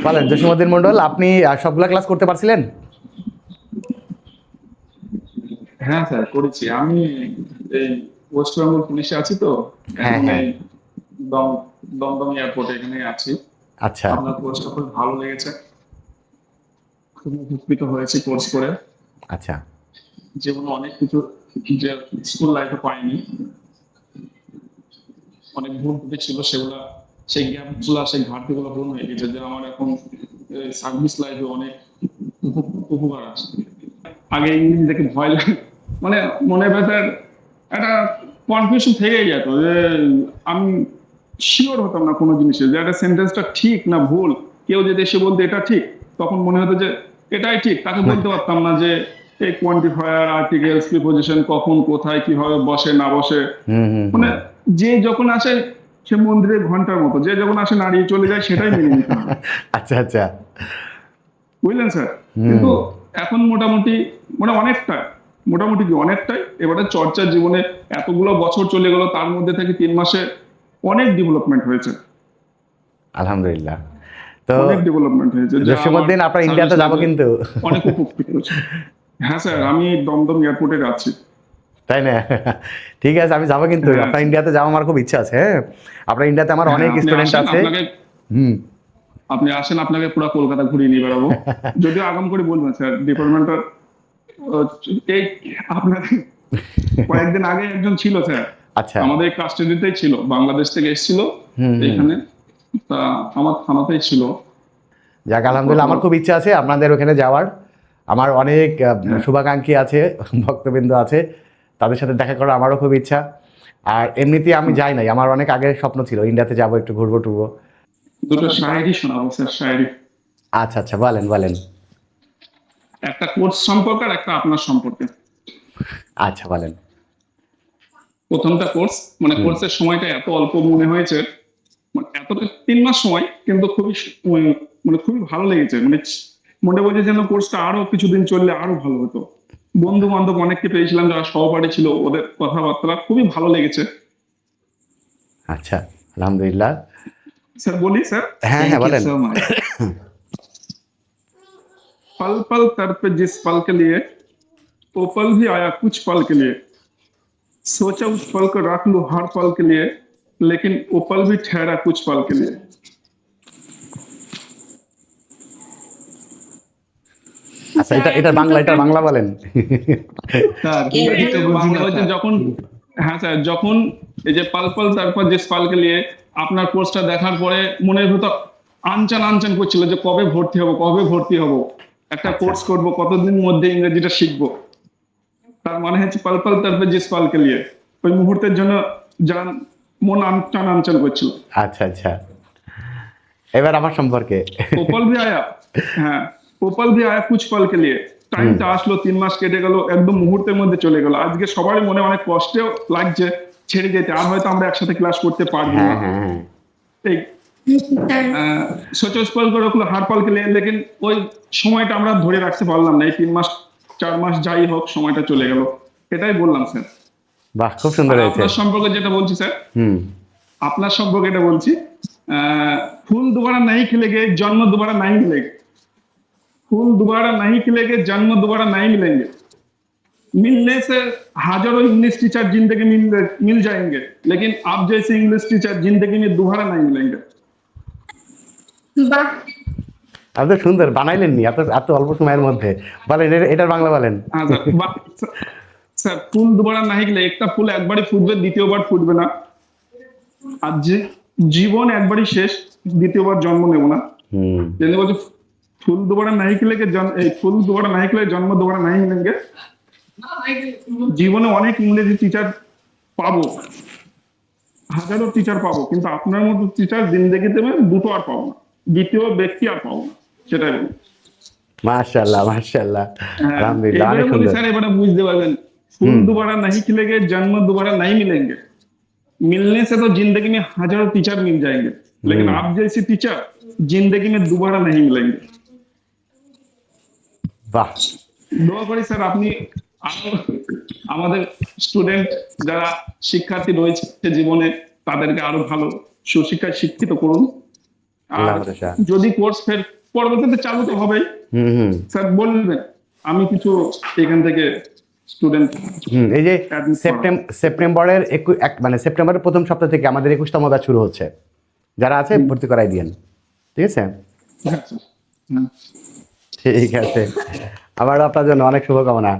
বলেন জসীমউদ্দিন মন্ডল, আপনি সবগুলা ক্লাস করতে পারছিলেন? হ্যাঁ স্যার, করেছি আমি। এই ওয়েস্ট বেঙ্গল পুলিশে আছি তো, হ্যাঁ এখন হ্যাঁ। এই দম দমদম এয়ারপোর্টে এখানে আছি। আচ্ছা আপনার কোর্সটা খুব ভালো লেগেছে, খুব উপকৃত হয়েছি কোর্স করে। আচ্ছা। জীবনে অনেক কিছু যে স্কুল লাইফে পাইনি, অনেক ভুল ত্রুটি ছিল, সেগুলা সেই গ্যাপ গুলা সেই ঘাটতি গুলো পূরণ হয়ে গেছে, যে আমার এখন সার্ভিস লাইফে অনেক উপকার আছে। আগে ইংরেজি দেখে ভয় লাগে, মানে মনে ভেতর একটা কনফিউশন থেকেই যেত, যে আমি শিওর হতাম না কোনো জিনিসে, যে একটা সেন্টেন্সটা ঠিক না ভুল। কেউ যদি এসে বলতো এটা ঠিক, তখন মনে হতো যে এটাই ঠিক, তাকে বলতে পারতাম না যে এই কোয়ান্টিফায়ার আর্টিকেলস প্রিপোজিশন কখন কোথায় কিভাবে বসে না বসে। হুম হুম মানে হুম। যে যখন আসে, সে মন্দিরের ঘন্টার মতো, যে যখন আসে নাড়িয়ে চলে যায়, সেটাই মেনে নিতে হবে। আচ্ছা আচ্ছা। বুঝলেন স্যার? হুম। কিন্তু এখন মোটামুটি, মানে অনেকটা, মোটামুটি কি অনেকটাই, এবারে চর্চার জীবনে এতগুলো বছর চলে গেল, তার মধ্যে থেকে 3 মাসে অনেক ডেভেলপমেন্ট হয়েছে। আলহামদুলিল্লাহ। তো অনেক ডেভেলপমেন্ট হয়েছে, যা আমার জসীমউদ্দিন, আপনার সার্ভিস ইন্ডিয়াতে যাবো লাইফে কিন্তু। অনেক উপকৃত হয়েছে। হ্যাঁ স্যার, আমি দমদম এয়ারপোর্টে যাচ্ছি। তাই না? ঠিক আছে, আমি যাবো কিন্তু। হ্যাঁ আপনার ইন্ডিয়াতে যাওয়া আমার খুব ইচ্ছা আছে। হ্যাঁ, আপনার ইন্ডিয়াতে আমার হ্যাঁ, অনেক আপনি স্টুডেন্ট আসেন, আছে। আপনাকে হুম। আপনি আসেন, আপনাকে পুরো কলকাতা ঘুরিয়ে নিয়ে বেড়াবো। যদিও আগাম করে বলবেন স্যার, ডিপার্টমেন্টের এই আপনার কয়েকদিন আগে একজন ছিল স্যার, আচ্ছা। আমাদের কাস্টডিতেই ছিল, বাংলাদেশ থেকে এসেছিল হুম হুম। এখানে, তা আমার থানাতেই ছিল। যাক কত, আলহামদুলিল্লাহ, আমার খুব ইচ্ছা আছে আপনাদের ওখানে যাওয়ার। আমার অনেক হ্যাঁ শুভাকাঙ্ক্ষী আছে, ভক্তবৃন্দ আছে, তাদের সাথে দেখা করার আমারও খুব ইচ্ছা। আর এমনিতেই আমি যাই নাই, আমার অনেক আগের স্বপ্ন ছিল ইন্ডিয়াতে যাবো, একটু ঘুরবো টুরবো। দুটো শায়েরি শোনাবো স্যার, শায়েরি। আচ্ছা আচ্ছা, বলেন বলেন। একটা কোর্স সম্পর্কে আর একটা আপনার সম্পর্কে। আচ্ছা বলেন। প্রথমটা কোর্স, মানে হুম। কোর্সের সময়টা এত অল্প মনে হয়েছে, মানে এতটা 3 মাস সময়, কিন্তু খুবই মানে খুবই ভালো লেগেছে, মানে মনে বলছে যেন কোর্সটা আরো কিছুদিন চললে আরো ভালো হতো। বন্ধু বান্ধব অনেককে পেয়েছিলাম, যারা সহপাঠী ছিল, ওদের কথাবার্তা খুবই ভালো লেগেছে। আচ্ছা আলহামদুলিল্লাহ। স্যার বলি স্যার। হ্যাঁ হ্যাঁ थैंक यू বলেন। So much. पल पल तड़पे जिस पल के लिए, वो पल भी आया कुछ पल के लिए। सोचा उस पल को रख लूं हर पल के लिए, लेकिन वो पल भी ठहरा कुछ पल के लिए। আচ্ছা, এটা বাংলা, এটা বাংলা বলেন। স্যার ইংরেজিতে বাংলা হচ্ছে যখন, হ্যাঁ স্যার, যখন এই যে পাল পাল তারপর যে পালকে নিয়ে আপনার কোর্সটা দেখার পরে মনের ভেতর আনচান আনচান করছিল, যে কবে ভর্তি হব, কবে ভর্তি হব, একটা আচ্ছা কোর্স করব, কতদিন মধ্যে ইংরেজিটা শিখবো। তার মানে হচ্ছে পাল পাল তারপর যে পালকে নিয়ে ওই মুহূর্তের জন্য যান, মন আনচান আনচান করছিল। আচ্ছা আচ্ছা। এবার আমার সম্পর্কে। ওপল ভি আয়া, হ্যাঁ, ওপল ভি আয়া কুছ পাল কে লিয়ে। হুম। টাইমটা আসলো, 3 মাস কেটে গেল, একদম মুহূর্তের মধ্যে চলে গেল। আজকে সবারই মনে অনেক কষ্টেও লাগছে ছেড়ে যেতে, আর হয়তো আমরা একসাথে ক্লাস করতে পারবো হ্যাঁ না। হ্যাঁ হ্যাঁ। এই সোচো পল করে রাখলো হার পাল কে লিয়ে, লেকিন ওই সময়টা আমরা ধরে রাখতে পারলাম না। এই 3 মাস 4 মাস যাই হোক, সময়টা চলে গেল। এটাই বললাম স্যার। বাহ, খুব সুন্দর আর হয়েছে। আপনার সম্পর্কে যেটা বলছি স্যার, হুম। আপনার সম্পর্কে এটা বলছি, ফুল दोबारा नहीं खिलेंगे, जन्म दोबारा नहीं मिलेगा। फूल दोबारा नहीं खिलेंगे, जन्म दोबारा नहीं मिलेंगे। मिलने से हजारों इंग्लिश टीचर जिंदगी मिल जाएंगे, लेकिन आप जैसे इंग्लिश टीचर जिंदगी में दोबारा नहीं मिलेंगे। বাহ! এত সুন্দর বানাইলেননি এত এত অল্প সময়ের মধ্যে। বলেন, এটার বাংলা বলেন। हाँ सर, স্যার ফুল দুবার না গেলে, একটা ফুল একবারই ফুটবে, দ্বিতীয়বার ফুটবে না। আর যে জীবন একবারই শেষ, দ্বিতীয়বার জন্ম নেব না। হুম। যেমনি বলছে ফুল দুবার নাই খেলে এই ফুল দুবার নাই খেলে জন্ম দুবার নাই মিলেঙ্গে। জীবনে অনেক ইংরেজি টিচার পাবো, হাজারো টিচার পাবো, কিন্তু আপনার মতো টিচার জিন্দগিতে দুটো আর পাবো না, দ্বিতীয় ব্যক্তি আর পাবো না, সেটাই বলি। মাশাআল্লাহ মাশাআল্লাহ। হ্যাঁ, আলহামদুলিল্লাহ, এবারে অনেক বলি সুন্দর। স্যার, এবারে বুঝতে পারবেন। फूल হুম दोबारा नहीं खिलेंगे, जन्म दोबारा नहीं मिलेंगे। मिलने से तो जिंदगी में हजारों टीचर मिल जाएंगे, लेकिन হুম। आप जैसे टीचर जिंदगी में दोबारा नहीं मिलेंगे। বাহ। দোয়া করি স্যার, আপনি আরো আমাদের স্টুডেন্ট যারা শিক্ষার্থী রয়েছে জীবনে, তাদেরকে আরো ভালো সুশিক্ষায় শিক্ষিত করুন। আল্লাহ আর ভরসা। যদি কোর্স ফের পরবর্তীতে চালু তো হবেই, হুম হুম স্যার বলবেন আমি কিছু এখান থেকে স্টুডেন্ট হুম। এই যে অ্যাডমিট করাবো। সেপ্টেম্বরের মানে সেপ্টেম্বরের প্রথম সপ্তাহ থেকে আমাদের 21তম ব্যাচ শুরু হচ্ছে, যারা আছে ভর্তি করাই দিয়েন, ঠিক আছে? হ্যাঁ, স্যার। হুম। ঠিক আছে, আবার আপনার জন্য অনেক শুভকামনা।